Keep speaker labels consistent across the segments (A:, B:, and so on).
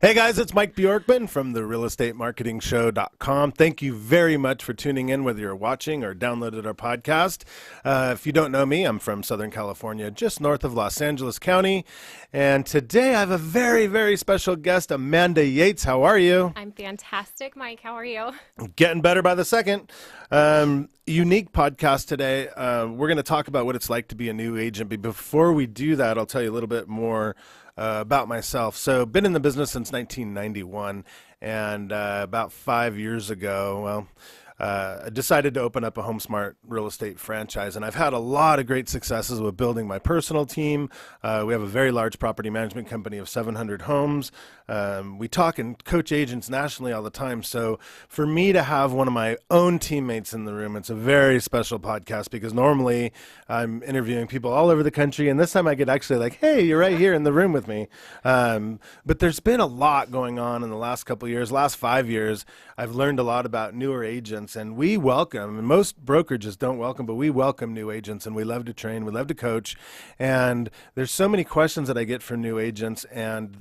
A: Hey guys, it's Mike Bjorkman from the realestatemarketingshow.com. Thank you very much for tuning in, whether you're watching or downloaded our podcast. If you don't know me, I'm from Southern California, just north of Los Angeles County. And today I have a very, very special guest, Amanda Yates. How are you?
B: I'm fantastic, Mike. How are you?
A: Getting better by the second. Unique podcast today. We're going to talk about what it's like to be a new agent. But before we do that, I'll tell you a little bit more about myself. So been in the business since 1991, and about 5 years ago, I decided to open up a HomeSmart real estate franchise, and I've had a lot of great successes with building my personal team. We have a very large property management company of 700 homes. We talk and coach agents nationally all the time. So for me to have one of my own teammates in the room, it's a very special podcast because normally I'm interviewing people all over the country, and this time I get actually like, hey, you're right here in the room with me. But there's been a lot going on in the last couple of years, last 5 years. I've learned a lot about newer agents, and we welcome, and most brokerages don't welcome, but we welcome new agents, and we love to train, we love to coach. And there's so many questions that I get from new agents, and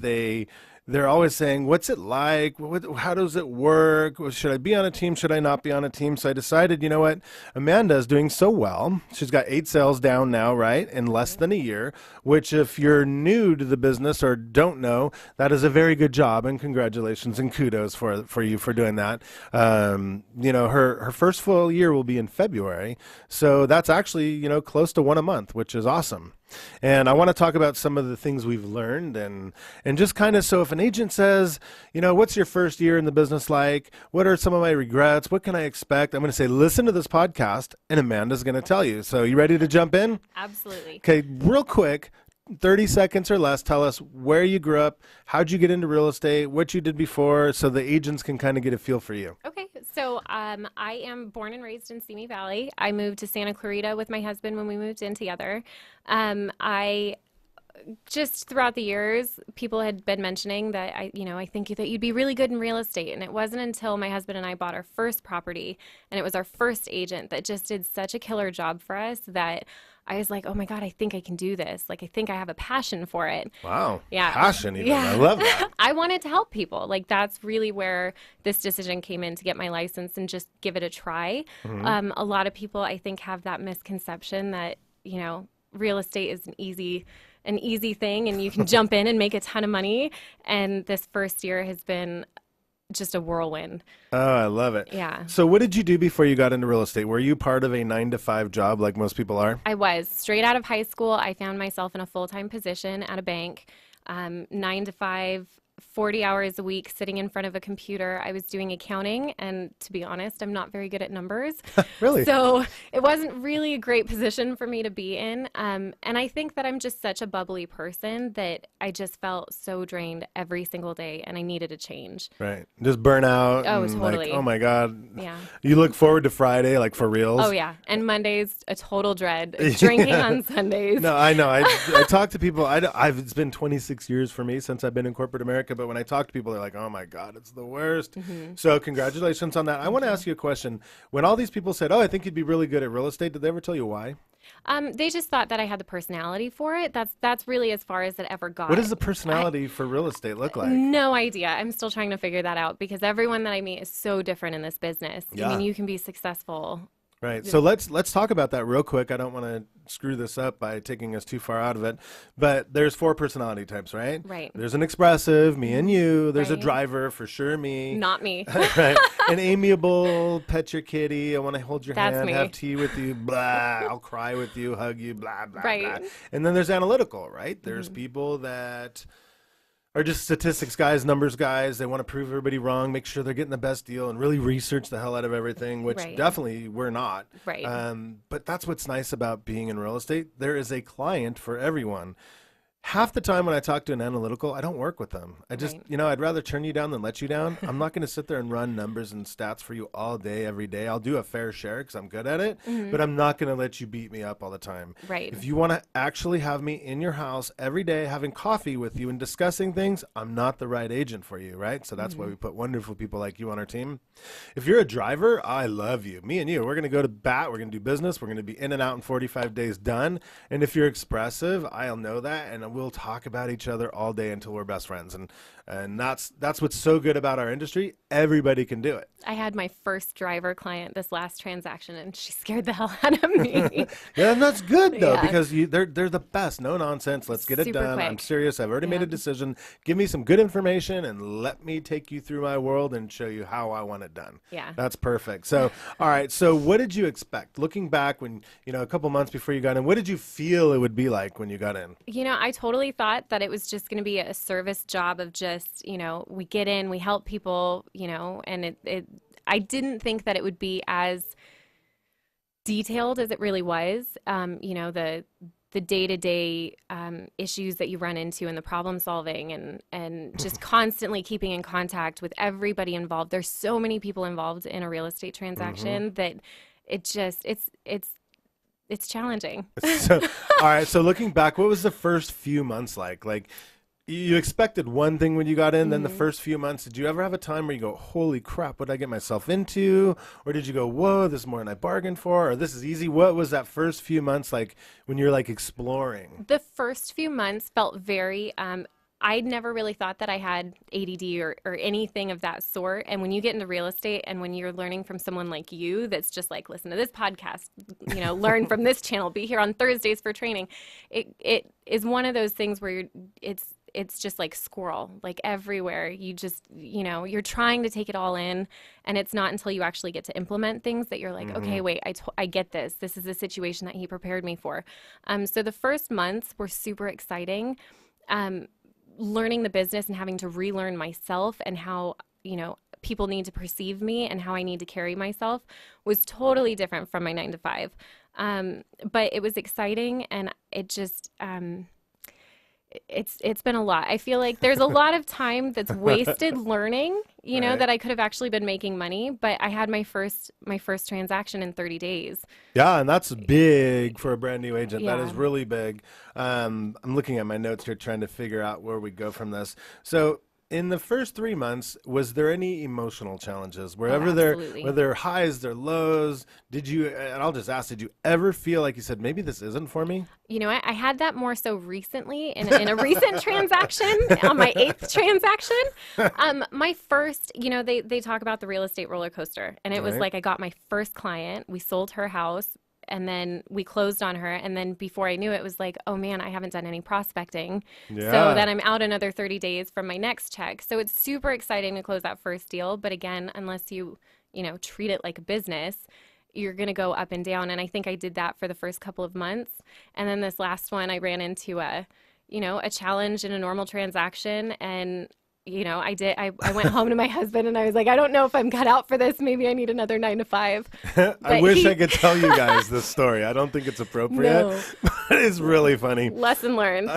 A: they're always saying, what's it like? How does it work? Should I be on a team? Should I not be on a team? So I decided, you know what? Amanda is doing so well. She's got 8 sales down now, right? In less than a year, which if you're new to the business or don't know, that is a very good job. And congratulations and kudos for you for doing that. Her first full year will be in February. So that's actually, close to one a month, which is awesome. And I want to talk about some of the things we've learned and just kind of, so if an agent says, what's your first year in the business like? What are some of my regrets? What can I expect? I'm going to say, listen to this podcast, and Amanda's going to tell you. So you ready to jump in?
B: Absolutely.
A: Okay, real quick, 30 seconds or less, tell us where you grew up, how'd you get into real estate, what you did before, so the agents can kind of get a feel for you.
B: Okay, so I am born and raised in Simi Valley. I moved to Santa Clarita with my husband when we moved in together. I just throughout the years, people had been mentioning that I think that you'd be really good in real estate. And it wasn't until my husband and I bought our first property, and it was our first agent that just did such a killer job for us that I was like, oh my God, I think I can do this. Like, I think I have a passion for it.
A: Wow.
B: Yeah.
A: Passion even.
B: Yeah.
A: I love that.
B: I wanted to help people. Like, that's really where this decision came in, to get my license and just give it a try.
A: Mm-hmm.
B: A lot of people, I think, have that misconception that, real estate is an easy thing and you can jump in and make a ton of money. And this first year has been just a whirlwind.
A: Oh, I love it.
B: Yeah.
A: So what did you do before you got into real estate? Were you part of a 9-to-5 job like most people are?
B: I was. Straight out of high school, I found myself in a full-time position at a bank, 9 to 5, 40 hours a week, sitting in front of a computer. I was doing accounting, and to be honest, I'm not very good at numbers.
A: Really?
B: So it wasn't really a great position for me to be in. And I think that I'm just such a bubbly person that I just felt so drained every single day, and I needed a change.
A: Right. Just burn out.
B: Oh,
A: and
B: totally.
A: Like, oh my God.
B: Yeah.
A: You look forward to Friday, like for reals?
B: Oh, yeah. And Monday's a total dread. Drinking on Sundays.
A: No, I know. I talk to people. It's been 26 years for me since I've been in corporate America, but when I talk to people, they're like, oh my God, it's the worst.
B: Mm-hmm.
A: So congratulations on that. I want to ask you a question. When all these people said, oh, I think you'd be really good at real estate, did they ever tell you why?
B: They just thought that I had the personality for it. That's really as far as it ever got.
A: What does the personality for real estate look like?
B: No idea. I'm still trying to figure that out because everyone that I meet is so different in this business.
A: Yeah.
B: I mean, you can be successful.
A: Right. So let's talk about that real quick. I don't want to screw this up by taking us too far out of it. But there's 4 personality types, right?
B: Right.
A: There's an expressive, me and you. There's a
B: Right.
A: driver, for sure, me.
B: Not me.
A: Right. An amiable, pet your kitty. I want to hold your
B: That's
A: hand,
B: me.
A: have tea with you, blah. I'll cry with you, hug you, blah, blah,
B: Right.
A: blah. And then there's analytical, right? There's people that are just statistics guys, numbers guys. They want to prove everybody wrong, make sure they're getting the best deal, and really research the hell out of everything, which
B: Right.
A: definitely we're not.
B: Right.
A: But that's what's nice about being in real estate. There is a client for everyone. Half the time when I talk to an analytical, I don't work with them. I just,
B: Right.
A: I'd rather turn you down than let you down. I'm not going to sit there and run numbers and stats for you all day, every day. I'll do a fair share because I'm good at it, but I'm not going to let you beat me up all the time.
B: Right.
A: If you want to actually have me in your house every day having coffee with you and discussing things, I'm not the right agent for you, right? So that's why we put wonderful people like you on our team. If you're a driver, I love you. Me and you, we're going to go to bat. We're going to do business. We're going to be in and out in 45 days done. And if you're expressive, I'll know that. And and we'll talk about each other all day until we're best friends. And that's what's so good about our industry. Everybody can do it.
B: I had my first driver client this last transaction, and she scared the hell out of me.
A: Yeah, and that's good though,
B: Yeah.
A: because they're the best. No nonsense. Let's get it
B: Super
A: done. I'm
B: quick.
A: serious. I've already made a
B: Yeah.
A: decision. Give me some good information and let me take you through my world and show you how I want it done.
B: Yeah.
A: That's perfect. So, all right. So what did you expect? Looking back when, a couple months before you got in, what did you feel it would be like when you got in?
B: I totally thought that it was just going to be a service job of just, we get in, we help people, and I didn't think that it would be as detailed as it really was. The day-to-day issues that you run into and the problem solving and just constantly keeping in contact with everybody involved. There's so many people involved in a real estate transaction that it's challenging.
A: So, all right. So looking back, what was the first few months like? Like, you expected one thing when you got in, then the first few months, did you ever have a time where you go, holy crap, what did I get myself into? Or did you go, whoa, this is more than I bargained for, or this is easy? What was that first few months like when you're like exploring?
B: The first few months felt very, I never really thought that I had ADD or anything of that sort. And when you get into real estate and when you're learning from someone like you, that's just like, listen to this podcast, learn from this channel, be here on Thursdays for training. It is one of those things where it's just like squirrel, like everywhere. You just, you're trying to take it all in, and it's not until you actually get to implement things that you're like, okay, wait, I get this. This is a situation that he prepared me for. So the first months were super exciting. Learning the business and having to relearn myself and how, people need to perceive me and how I need to carry myself was totally different from my 9 to 5. But it was exciting, and it just, it's been a lot. I feel like there's a lot of time that's wasted learning,
A: Right.
B: that I could have actually been making money, but I had my first transaction in 30 days.
A: Yeah, and that's big for a brand new agent. That is
B: Yeah.
A: really big. I'm looking at my notes here trying to figure out where we go from this. So in the first 3 months, was there any emotional challenges? Wherever
B: absolutely.
A: were there highs, there lows? Did you, and I'll just ask, did you ever feel like you said, maybe this isn't for me?
B: I had that more so recently in a recent transaction, on my 8th transaction. My first, they talk about the real estate roller coaster, and it was
A: Right.
B: like I got my first client, we sold her house, and then we closed on her, and then before I knew it, was like, oh man, I haven't done any prospecting.
A: Yeah.
B: So then I'm out another 30 days from my next check. So it's super exciting to close that first deal, but again, unless you treat it like a business, you're going to go up and down. And I think I did that for the first couple of months. And then this last one, I ran into a challenge in a normal transaction. And, I went home to my husband and I was like, I don't know if I'm cut out for this. Maybe I need another 9 to 5.
A: I
B: But
A: wish I could tell you guys this story. I don't think it's appropriate,
B: No.
A: but it's really funny.
B: Lesson learned.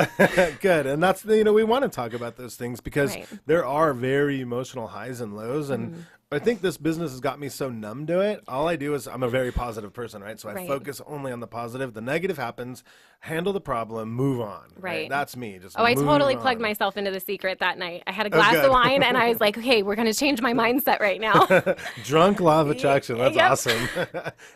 A: Good. And that's, we want to talk about those things because
B: Right.
A: there are very emotional highs and lows. And I think this business has got me so numb to it. All I do is, I'm a very positive person, right? So I
B: Right.
A: focus only on the positive. The negative happens, handle the problem, move on.
B: Right.
A: That's me. Just
B: Oh, I
A: move
B: totally
A: on.
B: plugged myself into the secret that night. I had a glass
A: good.
B: of wine and I was like, okay, we're going to change my mindset right now.
A: Drunk law of attraction. That's
B: Yep.
A: awesome.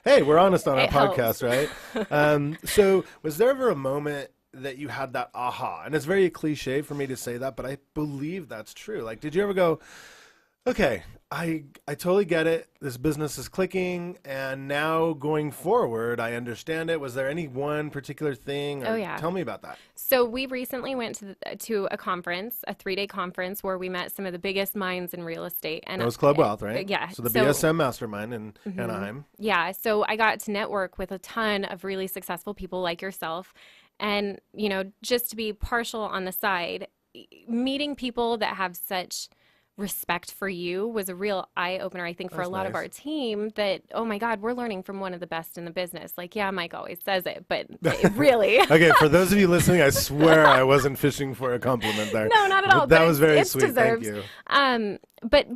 A: Hey, we're honest on our
B: It helps.
A: podcast, right? So was there ever a moment that you had that aha? And it's very cliche for me to say that, but I believe that's true. Like, did you ever go, okay, I totally get it. This business is clicking, and now going forward, I understand it. Was there any one particular thing? Or
B: Oh, yeah.
A: Tell me about that.
B: So we recently went to a conference, a 3-day conference where we met some of the biggest minds in real estate. And
A: That was Club Wealth, right?
B: Yeah.
A: So the BSM Mastermind in Anaheim.
B: Yeah. So I got to network with a ton of really successful people like yourself. And, just to be partial on the side, meeting people that have such respect for you was a real eye opener, I think, for
A: That's
B: a lot of
A: nice.
B: our team that, oh my God, we're learning from one of the best in the business. Like, yeah, Mike always says it, but really.
A: Okay, for those of you listening, I swear I wasn't fishing for a compliment there.
B: No, not at all.
A: But that
B: but
A: was very
B: it's
A: sweet.
B: deserved.
A: Thank you.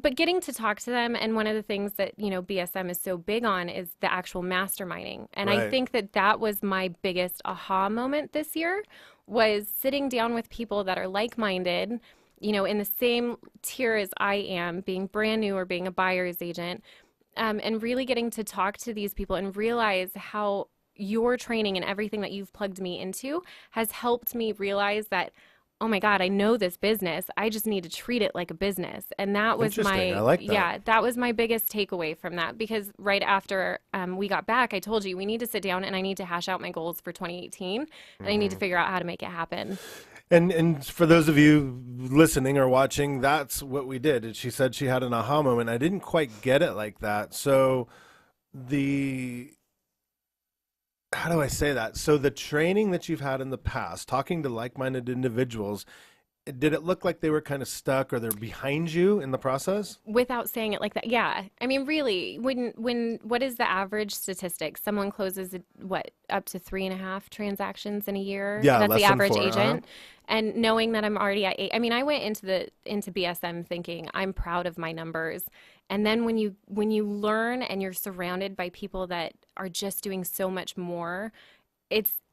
B: But getting to talk to them, and one of the things that BSM is so big on is the actual masterminding, and I
A: Right.
B: think that was my biggest aha moment this year, was sitting down with people that are like-minded, in the same tier as I am, being brand new or being a buyer's agent, and really getting to talk to these people and realize how your training and everything that you've plugged me into has helped me realize that, oh my God, I know this business. I just need to treat it like a business. And that was
A: Interesting.
B: my,
A: I like that.
B: yeah, that was my biggest takeaway from that. Because right after we got back, I told you we need to sit down and I need to hash out my goals for 2018 and I need to figure out how to make it happen.
A: And for those of you listening or watching, that's what we did. And she said she had an aha moment. I didn't quite get it like that. So how do I say that? So the training that you've had in the past, talking to like-minded individuals, did it look like they were kind of stuck or they're behind you in the process?
B: Without saying it like that, yeah. I mean, really, what is the average statistic? Someone closes up to 3.5 transactions in a year.
A: Yeah,
B: that's
A: less
B: the
A: than
B: average
A: 4,
B: agent. And knowing that I'm already at 8, I mean, I went into BSM thinking I'm proud of my numbers. And then when you learn and you're surrounded by people that are just doing so much more,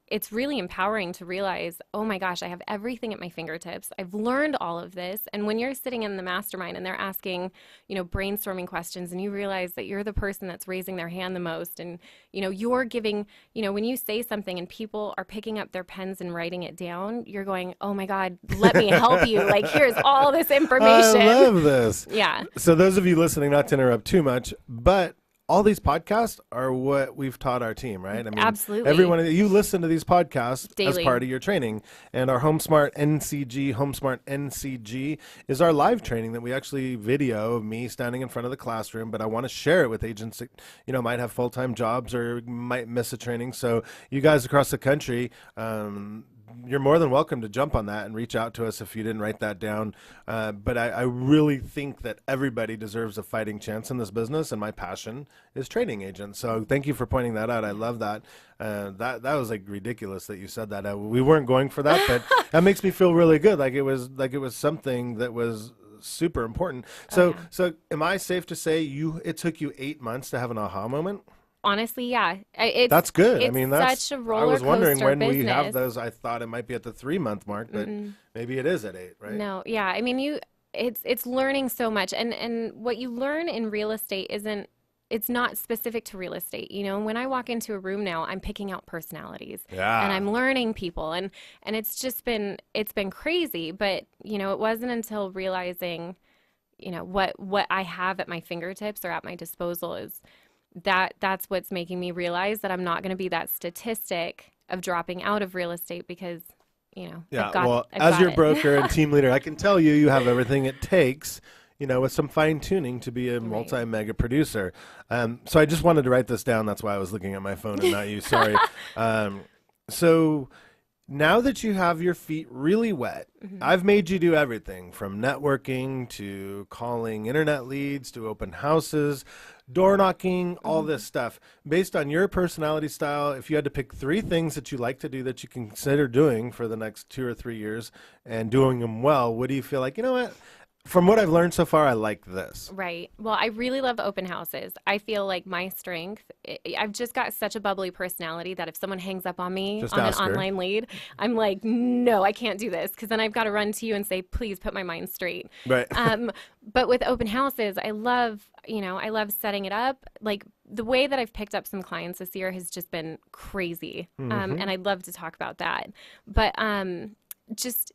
B: it's really empowering to realize, oh my gosh, I have everything at my fingertips. I've learned all of this. And when you're sitting in the mastermind and they're asking, brainstorming questions, and you realize that you're the person that's raising their hand the most, and, you're giving, when you say something and people are picking up their pens and writing it down, you're going, oh my God, let me help you. Like, here's all this information.
A: I love this.
B: Yeah.
A: So those of you listening, not to interrupt too much, but all these podcasts are what we've taught our team, right? I mean,
B: absolutely.
A: Everyone, you listen to these podcasts
B: daily
A: as part of your training. And our HomeSmart NCG is our live training that we actually video of me standing in front of the classroom, but I want to share it with agents that, might have full-time jobs or might miss a training. So you guys across the country, you're more than welcome to jump on that and reach out to us if you didn't write that down. But I really think that everybody deserves a fighting chance in this business, and my passion is training agents. So thank you for pointing that out. I love that. That was like ridiculous that you said that. We weren't going for that, but that makes me feel really good. Like it was something that was super important. So am I safe to say it took you 8 months to have an aha moment?
B: Honestly, yeah.
A: That's good.
B: It's
A: I mean, that's
B: such a roller
A: I was wondering when
B: business.
A: we have those. I thought it might be at the 3-month mark, but maybe it is at 8, right?
B: No, yeah. I mean, it's learning so much, and what you learn in real estate it's not specific to real estate. When I walk into a room now, I'm picking out personalities, and I'm learning people, and it's been crazy. But it wasn't until realizing, what I have at my fingertips or at my disposal is. That's what's making me realize that I'm not going to be that statistic of dropping out of real estate because,
A: as your broker and team leader, I can tell you have everything it takes, with some fine tuning to be a multi-mega producer. So I just wanted to write this down. That's why I was looking at my phone and not you. Sorry. So now that you have your feet really wet, I've made you do everything from networking to calling internet leads to open houses, door knocking, all this stuff. Based on your personality style, if you had to pick 3 things that you like to do that you consider doing for the next 2 or 3 years and doing them well, what do you feel like, what? From what I've learned so far, I like this.
B: Right. Well, I really love open houses. I feel like my strength, I've just got such a bubbly personality that if someone hangs up on me on an online lead, I'm like, no, I can't do this. Because then I've got to run to you and say, please put my mind straight.
A: Right.
B: But with open houses, I love setting it up. Like the way that I've picked up some clients this year has just been crazy. And I'd love to talk about that. But just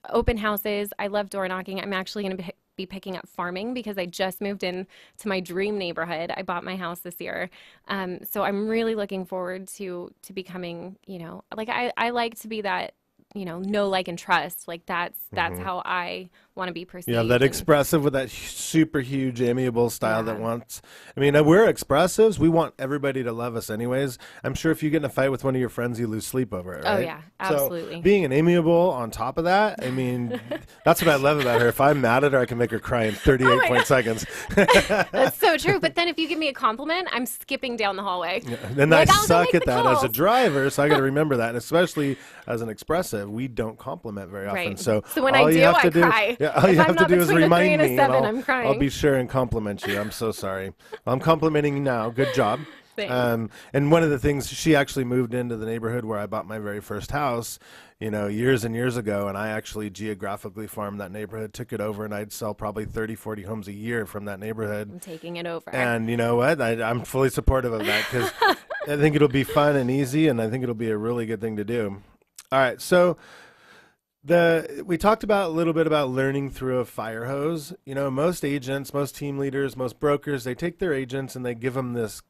B: open houses. I love door knocking. I'm actually going to be picking up farming because I just moved in to my dream neighborhood. I bought my house this year. So I'm really looking forward to becoming, like I like to be that, know, like, and trust. Like that's how I want to be perceived.
A: Yeah, that expressive with that super huge, amiable style that wants. I mean, we're expressives. We want everybody to love us, anyways. I'm sure if you get in a fight with one of your friends, you lose sleep over it, right?
B: Oh yeah, absolutely.
A: So being an amiable on top of that, I mean, that's what I love about her. If I'm mad at her, I can make her cry in 38 seconds.
B: That's so true. But then if you give me a compliment, I'm skipping down the hallway.
A: Yeah. And I suck at that as a driver, so I got to remember that. And especially as an expressive, we don't compliment very often.
B: Right.
A: So
B: when I do, I cry.
A: All you have to do is remind me, and
B: I'm crying.
A: I'll be sure and compliment you. I'm so sorry. I'm complimenting you now. Good job. And one of the things, she actually moved into the neighborhood where I bought my very first house, years and years ago, and I actually geographically farmed that neighborhood, took it over, and I'd sell probably 30, 40 homes a year from that neighborhood.
B: I'm taking it over.
A: And you know what? I'm fully supportive of that because I think it'll be fun and easy, and I think it'll be a really good thing to do. All right, so we talked about a little bit about learning through a fire hose. You know, most agents, most team leaders, most brokers, they take their agents and they give them this,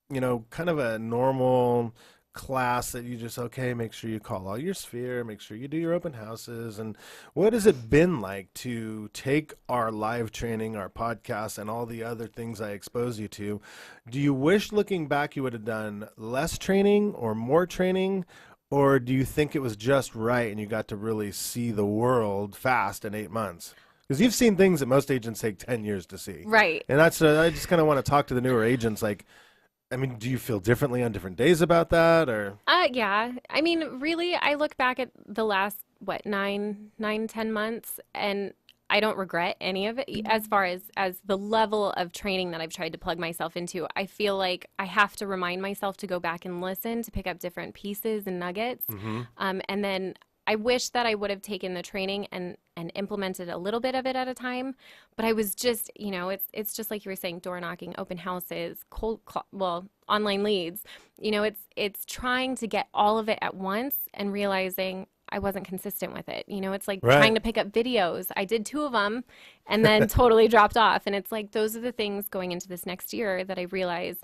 A: you know, kind of a normal class that you just, okay, make sure you call all your sphere, make sure you do your open houses. And what has it been like to take our live training, our podcast, and all the other things I expose you to? Do you wish, looking back, you would have done less training or more training? Or do you think it was just right and you got to really see the world fast in 8 months? Because you've seen things that most agents take 10 years to see.
B: Right.
A: And that's, I just kind of want to talk to the newer agents, like, I mean, do you feel differently on different days about that, or?
B: Yeah. I mean, really, I look back at the last, what, 10 months, and I don't regret any of it as far as the level of training that I've tried to plug myself into. I feel like I have to remind myself to go back and listen to pick up different pieces and nuggets. And then I wish that I would have taken the training and implemented a little bit of it at a time, but I was just, you know, it's just like you were saying, door knocking, open houses, online leads. You know, it's trying to get all of it at once and realizing I wasn't consistent with it. You know, it's like trying to pick up videos. I did 2 of them and then totally dropped off. And it's like, those are the things going into this next year that I realize,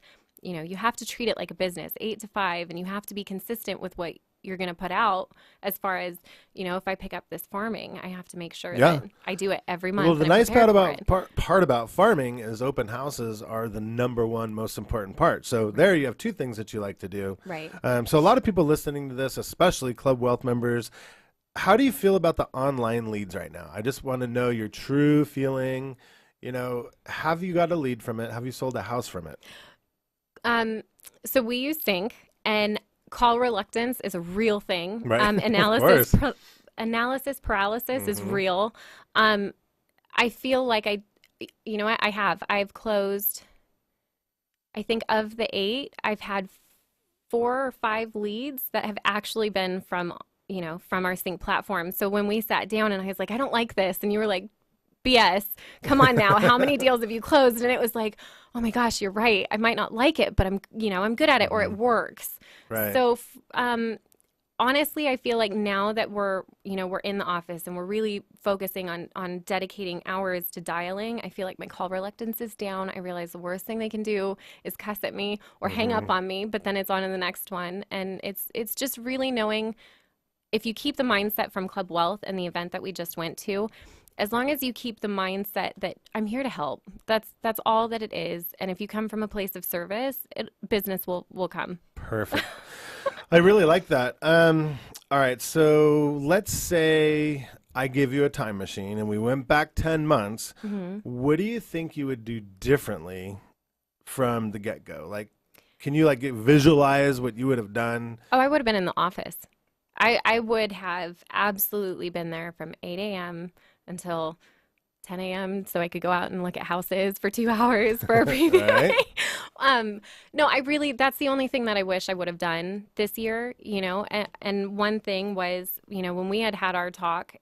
B: you know, you have to treat it like a business, 8 to 5, and you have to be consistent with what you're going to put out. As far as, you know, if I pick up this farming, I have to make sure that I do it every month.
A: Well, the nice part about farming is open houses are the #1 most important part. So there you have 2 things that you like to do.
B: Right.
A: So a lot of people listening to this, especially Club Wealth members, how do you feel about the online leads right now? I just want to know your true feeling. You know, have you got a lead from it? Have you sold a house from it?
B: So we use Sync, and call reluctance is a real thing.
A: Right.
B: Analysis paralysis is real. I feel like I've closed, I think of the 8, I've had 4 or 5 leads that have actually been from our Sync platform. So when we sat down and I was like, I don't like this, and you were like, BS, come on now, how many deals have you closed? And it was like, oh my gosh, you're right. I might not like it, but I'm good at it, or it works.
A: Right.
B: So honestly, I feel like now that we're in the office and we're really focusing on dedicating hours to dialing, I feel like my call reluctance is down. I realize the worst thing they can do is cuss at me or hang up on me, but then it's on to the next one. And it's just really knowing, if you keep the mindset from Club Wealth and the event that we just went to, as long as you keep the mindset that I'm here to help, that's all that it is. And if you come from a place of service, business will come. Perfect.
A: I really like that. All right. So let's say I give you a time machine and we went back 10 months. What do you think you would do differently from the get-go? Like, can you visualize what you would have done?
B: Oh, I would have been in the office. I would have absolutely been there from 8 a.m. until 10 a.m. so I could go out and look at houses for 2 hours for a preview.
A: Right.
B: No, that's the only thing that I wish I would have done this year, you know. And one thing was, you know, when we had our talk,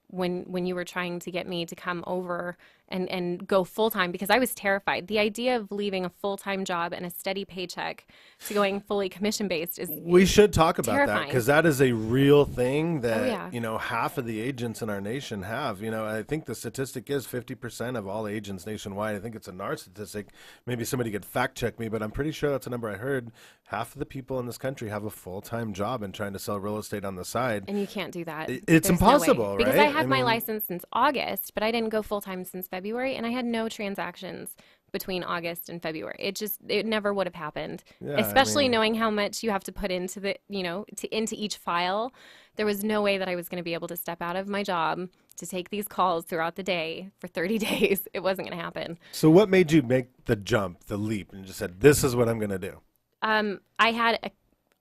B: when you were trying to get me to come over and go full-time, because I was terrified. The idea of leaving a full-time job and a steady paycheck to going fully commission-based is
A: We should talk about
B: terrifying.
A: that, because that is a real thing that,
B: yeah.
A: you know, half of the agents in our nation have. You know, I think the statistic is 50% of all agents nationwide. I think it's a NAR statistic. Maybe somebody could fact-check me, but I'm pretty sure that's a number I heard. Half of the people in this country have a full-time job and trying to sell real estate on the side.
B: And you can't do that.
A: It's
B: There's
A: impossible,
B: no way.
A: right?
B: Because I had my license since August, but I didn't go full-time since February, and I had no transactions between August and February. It never would have happened.
A: Yeah,
B: Especially knowing how much you have to put into into each file. There was no way that I was going to be able to step out of my job to take these calls throughout the day for 30 days. It wasn't going to happen.
A: So what made you make the jump, the leap, and just said, this is what I'm going to do?
B: I had an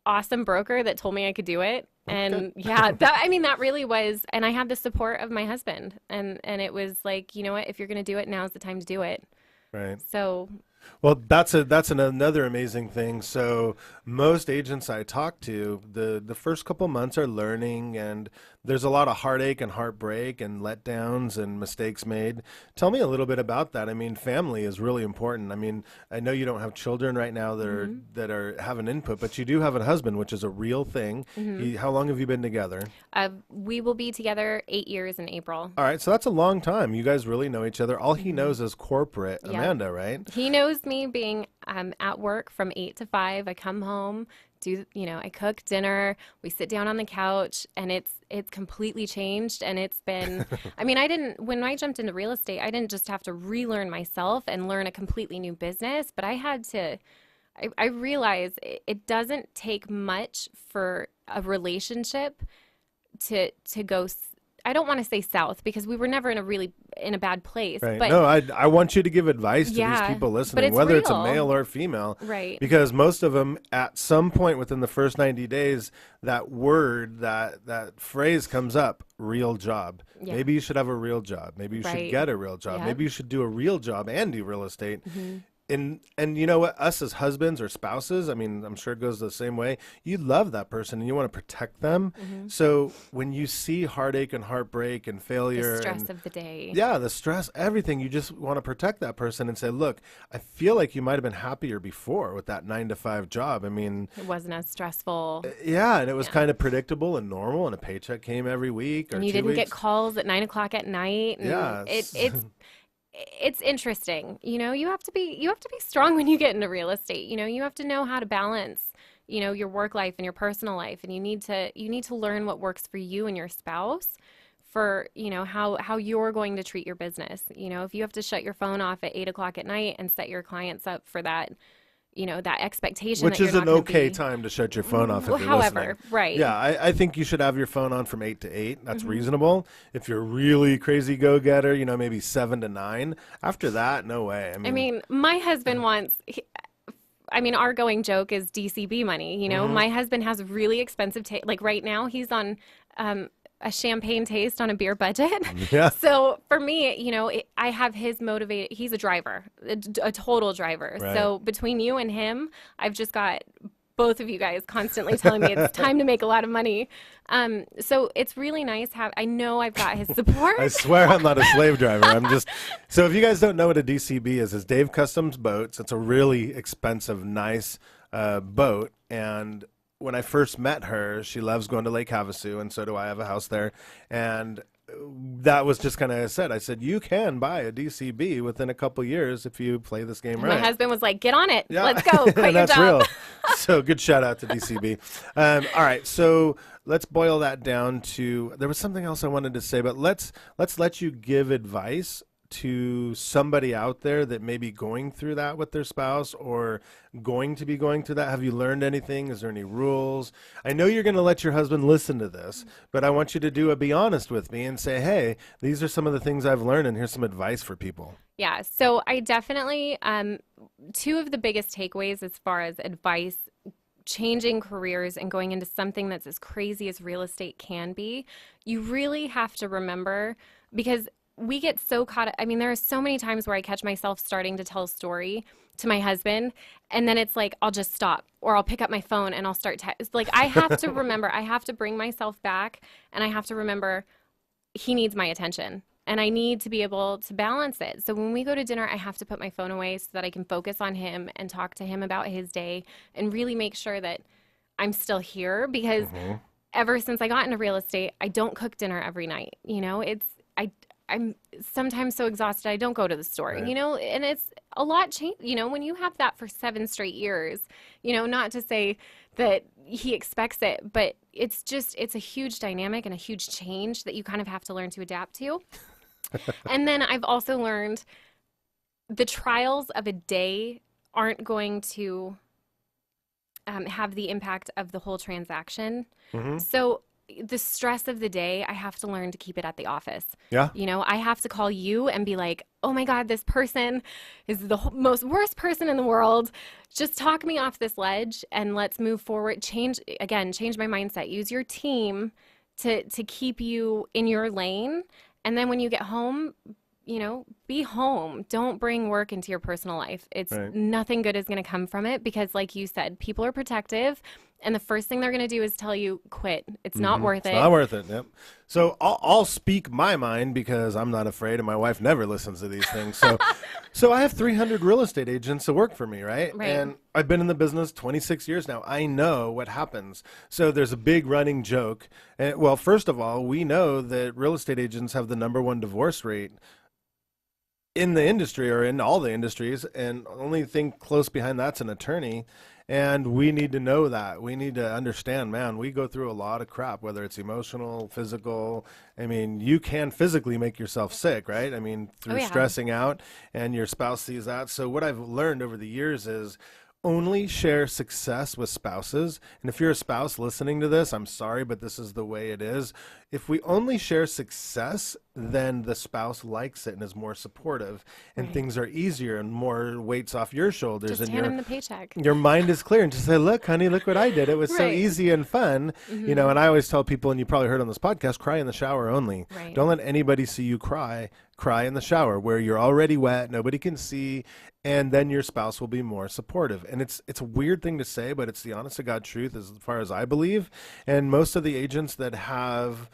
B: awesome broker that told me I could do it. And yeah, that really was, and I had the support of my husband, and it was like, you know what, if you're going to do it, now's the time to do it.
A: Right.
B: So
A: Well, another amazing thing. So most agents I talk to, the first couple months are learning, and there's a lot of heartache and heartbreak and letdowns and mistakes made. Tell me a little bit about that. I mean, family is really important. I mean, I know you don't have children right now that are having input, but you do have a husband, which is a real thing. How long have you been together?
B: We will be together 8 years in April.
A: All right, so that's a long time. You guys really know each other. All he knows is corporate,
B: Yep.
A: Amanda, right?
B: He knows me being at work from 8 to 5. I come home, I cook dinner, we sit down on the couch, and it's completely changed. And it's been, I mean, when I jumped into real estate, I didn't just have to relearn myself and learn a completely new business, but I realize it doesn't take much for a relationship to go. I don't want to say south because we were never in a bad place.
A: Right.
B: But
A: No, I want you to give advice to these
B: yeah,
A: people
B: but
A: listening,
B: it's
A: whether it's a
B: real.
A: male or female,
B: Right.
A: because most of them, at some point within the first 90 days, that word, that phrase comes up, real job.
B: Yeah.
A: Maybe you should have a real job. Maybe you should
B: Right.
A: get a real job.
B: Yep.
A: Maybe you should do a real job and do real estate. And you know what? Us as husbands or spouses, I mean, I'm sure it goes the same way. You love that person and you want to protect them. So when you see heartache and heartbreak and failure
B: The stress
A: and
B: of the day.
A: yeah, the stress, everything, you just want to protect that person and say, look, I feel like you might have been happier before with that 9 to 5 job. I mean,
B: It wasn't as stressful.
A: yeah, and it was
B: Yeah.
A: kind of predictable and normal, and a paycheck came every week or
B: And you
A: 2
B: didn't get
A: weeks.
B: calls at 9 o'clock at night. And
A: Yeah,
B: it's interesting. You have to be strong when you get into real estate. You have to know how to balance, your work life and your personal life. And you need to learn what works for you and your spouse for, how you're going to treat your business. If you have to shut your phone off at 8 o'clock at night and set your clients up for that, that expectation
A: which
B: that you're
A: is
B: not
A: an
B: gonna
A: okay
B: be.
A: time to shut your phone off if
B: Well,
A: you're
B: however,
A: listening.
B: right.
A: Yeah, I think you should have your phone on from 8 to 8. That's reasonable. If you're really crazy go-getter, maybe 7 to 9. After that, no way.
B: I mean, my husband our going joke is DCB money. My husband has really expensive like right now he's on a champagne taste on a beer budget.
A: Yeah.
B: So for me, I have his motivated. He's a driver, a total driver.
A: Right.
B: So between you and him, I've just got both of you guys constantly telling me it's time to make a lot of money. So it's really nice. I know I've got his support.
A: I swear I'm not a slave driver. I'm just so if you guys don't know what a DCB is Dave Customs Boats. It's a really expensive, nice boat. And when I first met her, she loves going to Lake Havasu, and so do I. Have a house there. And that was just kind of said. I said, you can buy a DCB within a couple years if you play this game right.
B: My husband was like, "Get on it.
A: Yeah.
B: Let's go. Quit your
A: That's
B: job."
A: real. So good shout out to DCB. All right, so let's boil that down to. There was something else I wanted to say, but let's let you give advice to somebody out there that may be going through that with their spouse or going to be going through that. Have you learned anything? Is there any rules? I know you're going to let your husband listen to this, but I want you to be honest with me and say, hey, these are some of the things I've learned, and here's some advice for people.
B: Yeah, so I definitely, two of the biggest takeaways as far as advice, changing careers and going into something that's as crazy as real estate can be, you really have to remember, because we get so caught. I mean, there are so many times where I catch myself starting to tell a story to my husband, and then it's like, I'll just stop, or I'll pick up my phone and I'll start it's like, I have to remember, I have to bring myself back, and I have to remember he needs my attention. And I need to be able to balance it. So when we go to dinner, I have to put my phone away so that I can focus on him and talk to him about his day and really make sure that I'm still here, because ever since I got into real estate, I don't cook dinner every night. I'm sometimes so exhausted I don't go to the store,
A: Right.
B: and it's a lot change, when you have that for 7 straight years, not to say that he expects it, but it's a huge dynamic and a huge change that you kind of have to learn to adapt to. And then I've also learned the trials of a day aren't going to have the impact of the whole transaction. So the stress of the day, I have to learn to keep it at the office.
A: Yeah.
B: I have to call you and be like, oh my God, this person is the most worst person in the world. Just talk me off this ledge and let's move forward. Change my mindset. Use your team to keep you in your lane. And then when you get home, be home. Don't bring work into your personal life. It's
A: Right.
B: nothing good is going to come from it because, like you said, people are protective. And the first thing they're going to do is tell you, quit. It's not worth
A: It's
B: it.
A: not worth it. Yep. So I'll speak my mind because I'm not afraid, and my wife never listens to these things. So I have 300 real estate agents that work for me, right?
B: Right.
A: And I've been in the business 26 years now. I know what happens. So there's a big running joke. And, well, first of all, we know that real estate agents have the #1 divorce rate in the industry or in all the industries, and only thing close behind that's an attorney. And we need to know that. We need to understand, man, we go through a lot of crap, whether it's emotional, physical. I mean, you can physically make yourself sick, right? I mean, through
B: yeah.
A: stressing out, and your spouse sees that. So what I've learned over the years is only share success with spouses. And if you're a spouse listening to this, I'm sorry, but this is the way it is. If we only share success, then the spouse likes it and is more supportive, and
B: Right.
A: things are easier and more weights off your shoulders,
B: Just
A: and
B: hand him the paycheck.
A: your mind is clear, and just say, look, honey, look what I did. It was so
B: Right.
A: easy and fun. You know, and I always tell people, and you probably heard on this podcast, cry in the shower only.
B: Right.
A: Don't let anybody see you cry. Cry in the shower where you're already wet, nobody can see, and then your spouse will be more supportive. And it's a weird thing to say, but it's the honest to God truth as far as I believe. And most of the agents that have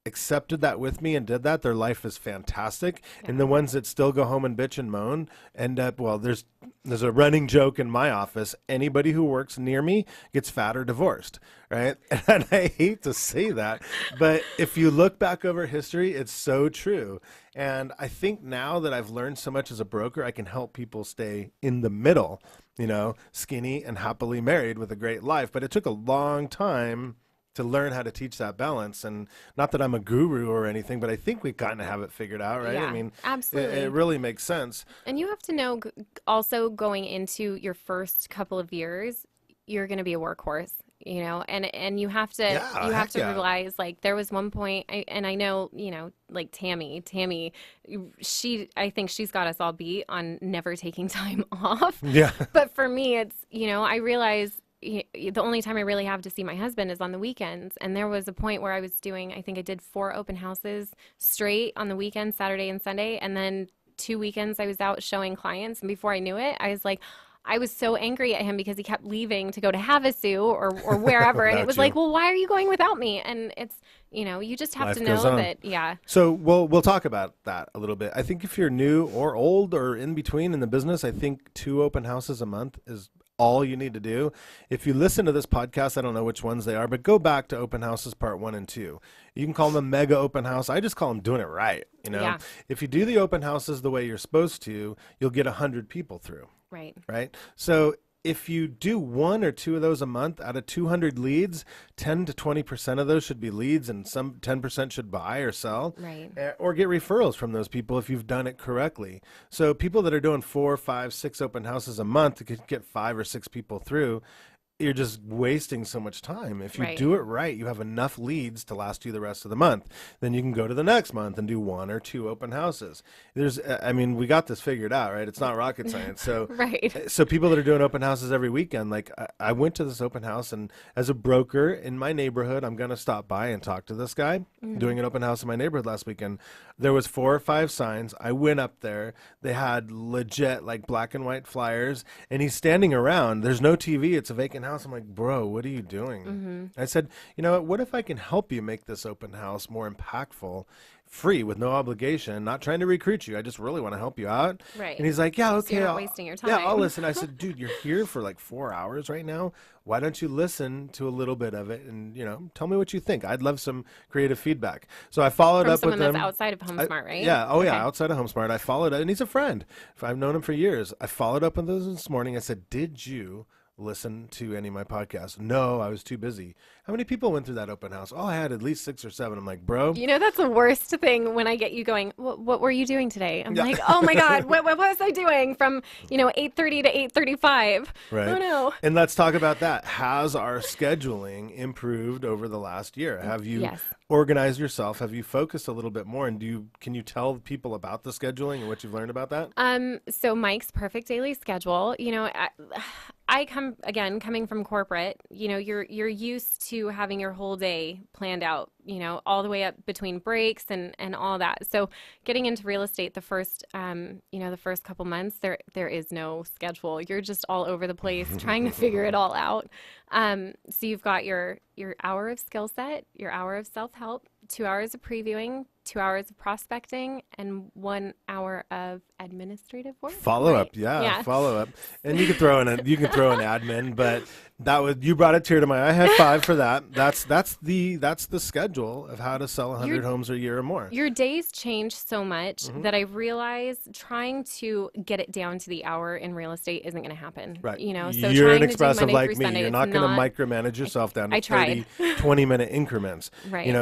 A: accepted that with me and did that, their life is fantastic. And the ones that still go home and bitch and moan end up, well, there's a running joke in my office. Anybody who works near me gets fat or divorced, right? And I hate to say that, but if you look back over history, it's so true. And I think now that I've learned so much as a broker, I can help people stay in the middle, you know, skinny and happily married with a great life. But it took a long time to learn how to teach that balance. And not that I'm a guru or anything, but I think we've gotten to have it figured out, right?
B: Yeah,
A: I mean,
B: absolutely.
A: it really makes sense.
B: And you have to know also going into your first couple of years, you're going to be a workhorse, you know, and you have to
A: Yeah,
B: you have
A: heck
B: to
A: yeah.
B: realize like there was one point and I know, you know, like Tammy, I think she's got us all beat on never taking time off.
A: Yeah.
B: But for me, it's, you know, I realize the only time I really have to see my husband is on the weekends. And there was a point where I was doing, I think I did 4 open houses straight on the weekend, Saturday and Sunday. And then 2 weekends I was out showing clients. And before I knew it, I was like, I was so angry at him because he kept leaving to go to Havasu or wherever. And it
A: Without
B: was
A: you.
B: like, well, why are you going without me? And it's, you know, you just have
A: Life
B: to
A: goes
B: know
A: on.
B: that, yeah.
A: So we'll talk about that a little bit. I think if you're new or old or in between in the business, I think 2 open houses a month is all you need to do. If you listen to this podcast, I don't know which ones they are, but go back to open houses part 1 and 2. You can call them a mega open house. I just call them doing it right. You know,
B: Yeah.
A: if you do the open houses the way you're supposed to, you'll get 100 people through.
B: Right.
A: Right. So if you do 1 or 2 of those a month out of 200 leads, 10 to 20% of those should be leads, and some 10% should buy or sell,
B: Right.
A: or get referrals from those people if you've done it correctly. So people that are doing 4, 5, 6 open houses a month could get 5 or 6 people through. You're just wasting so much time. If you
B: Right.
A: do it right, you have enough leads to last you the rest of the month. Then you can go to the next month and do 1 or 2 open houses. I mean, we got this figured out, right? It's not rocket science. So,
B: Right.
A: so people that are doing open houses every weekend, like I went to this open house, and as a broker in my neighborhood, I'm going to stop by and talk to this guy doing an open house in my neighborhood last weekend. There was 4 or 5 signs. I went up there. They had legit like black and white flyers, and he's standing around. There's no TV. It's a vacant house. I'm like, bro, what are you doing? I said, you know what if I can help you make this open house more impactful, free, with no obligation, not trying to recruit you. I just really want to help you out.
B: Right.
A: And he's like, yeah, okay.
B: you're not
A: I'll-
B: wasting your
A: Yeah, I'll
B: time.
A: listen. I said, dude, you're here for like 4 hours right now. Why don't you listen to a little bit of it and, you know, tell me what you think. I'd love some creative feedback. So I followed
B: From
A: up with
B: someone
A: them.
B: that's outside of HomeSmart, right?
A: Yeah. Oh,
B: Okay.
A: yeah. Outside of HomeSmart. I followed up, and he's a friend. I've known him for years. I followed up with him this morning. I said, did you listen to any of my podcasts? No, I was too busy. How many people went through that open house? Oh, I had at least 6 or 7. I'm like, bro.
B: You know, that's the worst thing when I get you going, what were you doing today? I'm
A: Yeah.
B: like, oh my God, what was I doing from, you know, 8:30 to 8:35?
A: Right.
B: Oh no.
A: And let's talk about that. Has our scheduling improved over the last year? Have you
B: Yes.
A: organized yourself? Have you focused a little bit more? And can you tell people about the scheduling and what you've learned about that?
B: So Mike's perfect daily schedule, you know, I coming from corporate, you're used to having your whole day planned out, all the way up between breaks and all that. So getting into real estate, the first couple months, there is no schedule. You're just all over the place trying to figure it all out. So you've got your hour of skill set, your hour of self-help, 2 hours of previewing, 2 hours of prospecting, and 1 hour of administrative work.
A: Follow up,
B: Yeah.
A: follow up, and you can throw in admin, but you brought a tear to my eye. High five for that. That's the schedule of how to sell 100 homes a year or more.
B: Your days change so much that I realize trying to get it down to the hour in real estate isn't going to happen.
A: Right.
B: So
A: you're
B: trying
A: an
B: to do
A: expressive
B: Monday
A: like
B: through
A: me.
B: Sunday,
A: You're
B: it's
A: not going to micromanage yourself down to
B: I tried.
A: 30, 20-minute increments.
B: Right.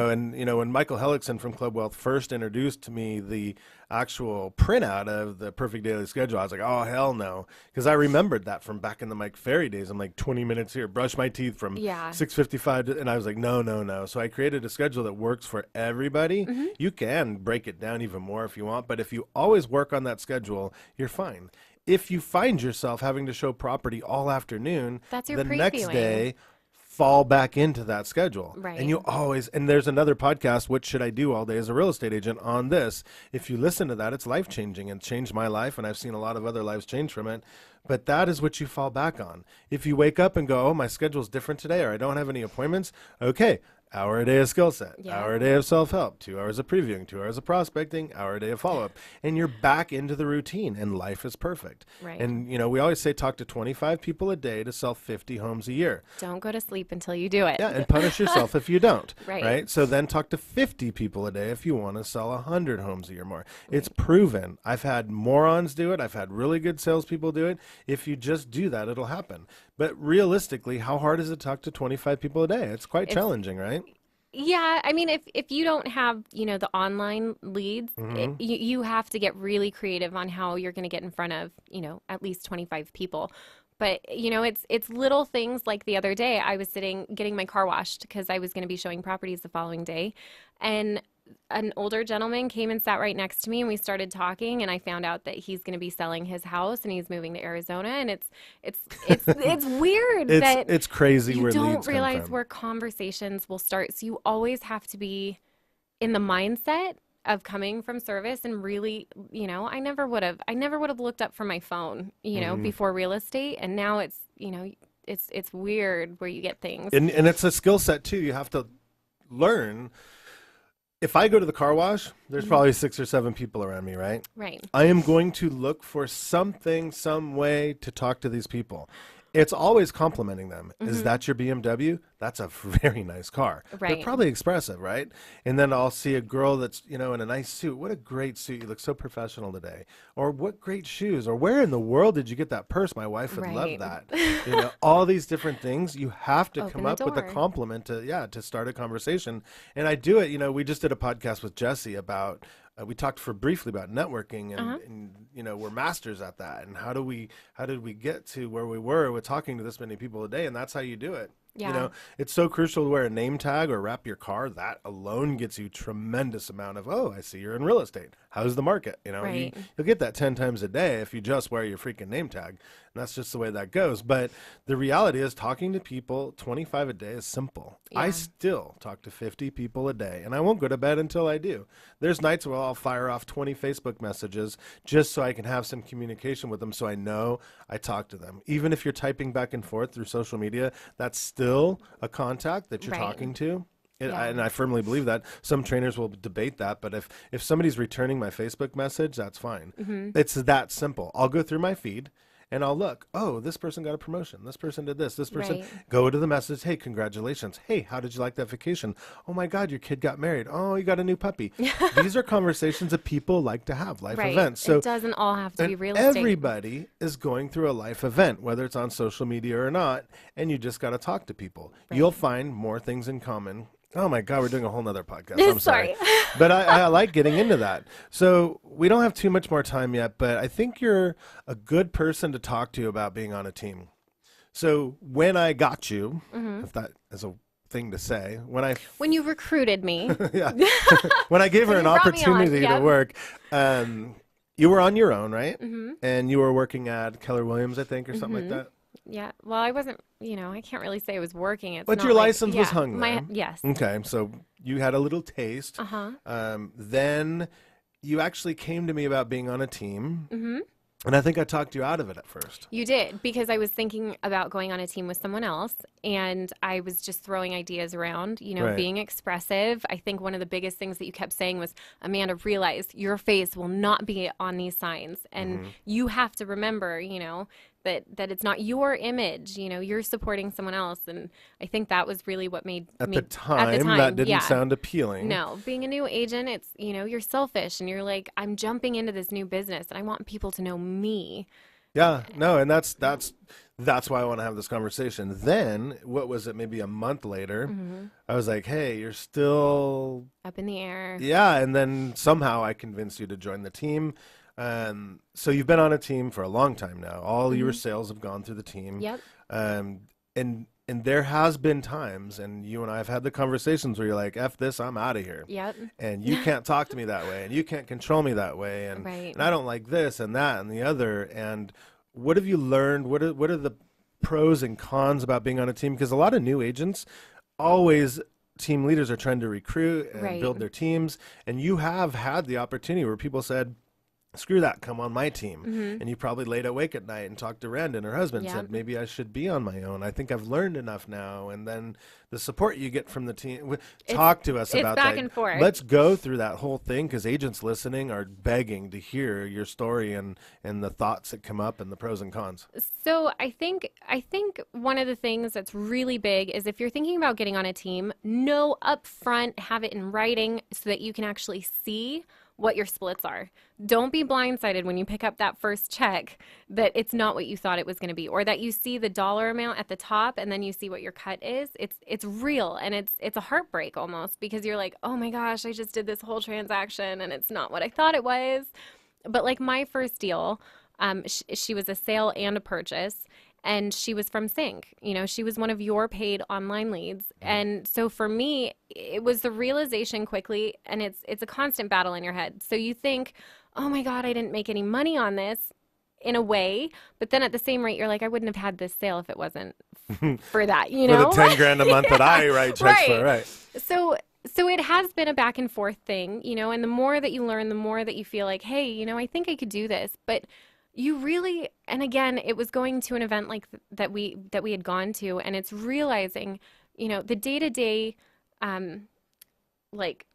A: When Michael Hellickson from Club Wealth first introduced to me the actual printout of the perfect daily schedule, I was like, oh, hell no. Because I remembered that from back in the Mike Ferry days. I'm like, 20 minutes here, brush my teeth from 6:55. And I was like, no. So I created a schedule that works for everybody. You can break it down even more if you want. But if you always work on that schedule, you're fine. If you find yourself having to show property all afternoon,
B: That's your
A: the next
B: previewing.
A: day, fall back into that schedule.
B: Right.
A: And there's another podcast, What Should I Do All Day as a Real Estate Agent, on this. If you listen to that, it's life-changing and changed my life, and I've seen a lot of other lives change from it. But that is what you fall back on. If you wake up and go, oh, my schedule's different today, or I don't have any appointments, okay, hour a day of skill set, hour a day of self-help, 2 hours of previewing, 2 hours of prospecting, hour a day of follow-up, and you're back into the routine, and life is perfect.
B: Right.
A: And, we always say talk to 25 people a day to sell 50 homes a year.
B: Don't go to sleep until you do it.
A: Yeah, and punish yourself if you don't.
B: Right.
A: So then talk to 50 people a day if you want to sell 100 homes a year more. It's proven. I've had morons do it. I've had really good salespeople do it. If you just do that, it'll happen. But realistically, how hard is it to talk to 25 people a day? It's quite challenging, right?
B: Yeah, I mean, if you don't have, the online leads, you have to get really creative on how you're going to get in front of, at least 25 people. But, it's little things like the other day I was getting my car washed because I was going to be showing properties the following day. And an older gentleman came and sat right next to me, and we started talking, and I found out that he's going to be selling his house and he's moving to Arizona. And it's weird that
A: it's crazy
B: you
A: where
B: don't
A: leads come
B: realize
A: from.
B: where conversations will start. So you always have to be in the mindset of coming from service and really, I never would have looked up from my phone, before real estate. And now it's, it's weird where you get things.
A: And it's a skill set too. You have to learn. If I go to the car wash, there's probably 6 or 7 people around me, right?
B: Right.
A: I am going to look for something, some way to talk to these people. It's always complimenting them. Is that your BMW? That's a very nice car.
B: Right.
A: They're probably expressive, right? And then I'll see a girl that's, in a nice suit. What a great suit. You look so professional today. Or what great shoes. Or where in the world did you get that purse? My wife would love that. All these different things. You have to come up with a compliment to start a conversation. And I do it. We just did a podcast with Jesse about we talked briefly about networking and we're masters at that. And how did we get to where we were with talking to this many people a day? And that's how you do it.
B: Yeah.
A: It's so crucial to wear a name tag or wrap your car. That alone gets you tremendous amount of, oh, I see you're in real estate. How's the market?
B: Right.
A: You'll get that 10 times a day if you just wear your freaking name tag. And that's just the way that goes. But the reality is talking to people 25 a day is simple.
B: Yeah.
A: I still talk to 50 people a day, and I won't go to bed until I do. There's nights where I'll fire off 20 Facebook messages just so I can have some communication with them so I know I talk to them. Even if you're typing back and forth through social media, that's still a contact that you're talking to. And I firmly believe that. Some trainers will debate that, but if somebody's returning my Facebook message, that's fine. It's that simple. I'll go through my feed and I'll look, oh, this person got a promotion. This person did this. This person, go to the message. Hey, congratulations. Hey, how did you like that vacation? Oh my God, your kid got married. Oh, you got a new puppy. These are conversations that people like to have, life events. So
B: it doesn't all have to be real estate.
A: Everybody is going through a life event, whether it's on social media or not, and you just got to talk to people. You'll find more things in common. Oh my God, we're doing a whole nother podcast. I'm sorry. But I like getting into that. So we don't have too much more time yet, but I think you're a good person to talk to about being on a team. So when I got you, if that is a thing to say, when
B: you recruited me,
A: when I gave her an opportunity to work, you were on your own, right?
B: Mm-hmm.
A: And you were working at Keller Williams, I think, or something like that.
B: Yeah. Well, I wasn't, I can't really say I was working. It's
A: But
B: not
A: your
B: like,
A: license was
B: yeah,
A: hung there.
B: yes.
A: Okay, so you had a little taste.
B: Uh-huh.
A: Then you actually came to me about being on a team,
B: Mm-hmm.
A: and I think I talked you out of it at first.
B: You did, because I was thinking about going on a team with someone else, and I was just throwing ideas around,
A: Right.
B: being expressive. I think one of the biggest things that you kept saying was, Amanda, realize your face will not be on these signs, and you have to remember, that it's not your image, you're supporting someone else, and I think that was really what made
A: At
B: me
A: the
B: at the
A: time, that
B: time,
A: didn't
B: yeah.
A: sound appealing.
B: No, being a new agent, it's, you're selfish and you're like, I'm jumping into this new business and I want people to know me.
A: Yeah, no, and that's why I want to have this conversation. Then, what was it? Maybe a month later, I was like, "Hey, you're still
B: Up in the air.
A: yeah." And then somehow I convinced you to join the team. So you've been on a team for a long time now. All your sales have gone through the team.
B: Yep.
A: Um, and there has been times, and you and I have had the conversations where you're like, "F this, I'm out of here."
B: Yep.
A: And you can't talk to me that way, and you can't control me that way, and
B: Right.
A: and I don't like this and that and the other. And what have you learned? What are the pros and cons about being on a team? Because a lot of new agents, always team leaders are trying to recruit and
B: Right.
A: build their teams, and you have had the opportunity where people said, screw that, come on my team. And you probably laid awake at night and talked to Rand, and her husband
B: Yep.
A: said, maybe I should be on my own. I think I've learned enough now. And then the support you get from the team. Talk to us
B: it's
A: about
B: back
A: that.
B: and forth.
A: Let's go through that whole thing, because agents listening are begging to hear your story and the thoughts that come up and the pros and cons.
B: So I think one of the things that's really big is if you're thinking about getting on a team, know up front, have it in writing so that you can actually see what your splits are. Don't be blindsided when you pick up that first check that it's not what you thought it was going to be, or that you see the dollar amount at the top and then you see what your cut is. It's real, and it's a heartbreak almost, because you're like, "Oh my gosh, I just did this whole transaction and it's not what I thought it was." But like my first deal, she was a sale and a purchase, and she was from Sync. She was one of your paid online leads. And so for me, it was the realization quickly, and it's a constant battle in your head. So you think, "Oh my God, I didn't make any money on this," in a way, but then at the same rate, you're like, "I wouldn't have had this sale if it wasn't for that,"
A: For the 10 grand a month that I write checks for, right?
B: So it has been a back and forth thing, and the more that you learn, the more that you feel like, "Hey, I think I could do this." But you really, and again, it was going to an event like that we had gone to, and it's realizing, the day-to-day, like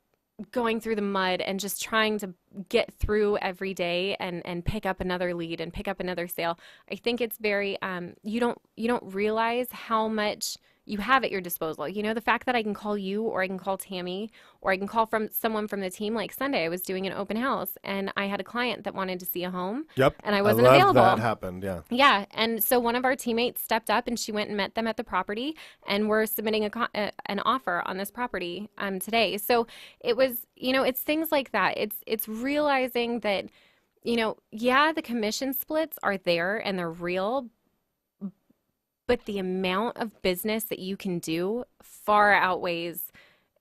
B: going through the mud and just trying to get through every day and pick up another lead and pick up another sale. I think it's very you don't realize how much you have at your disposal. The fact that I can call you, or I can call Tammy, or I can call from someone from the team. Like Sunday, I was doing an open house and I had a client that wanted to see a home.
A: Yep.
B: And I wasn't
A: love
B: available.
A: That happened, yeah.
B: Yeah, and so one of our teammates stepped up and she went and met them at the property, and we're submitting an offer on this property today. So it was, it's things like that. It's realizing that, yeah, the commission splits are there and they're real, but the amount of business that you can do far outweighs,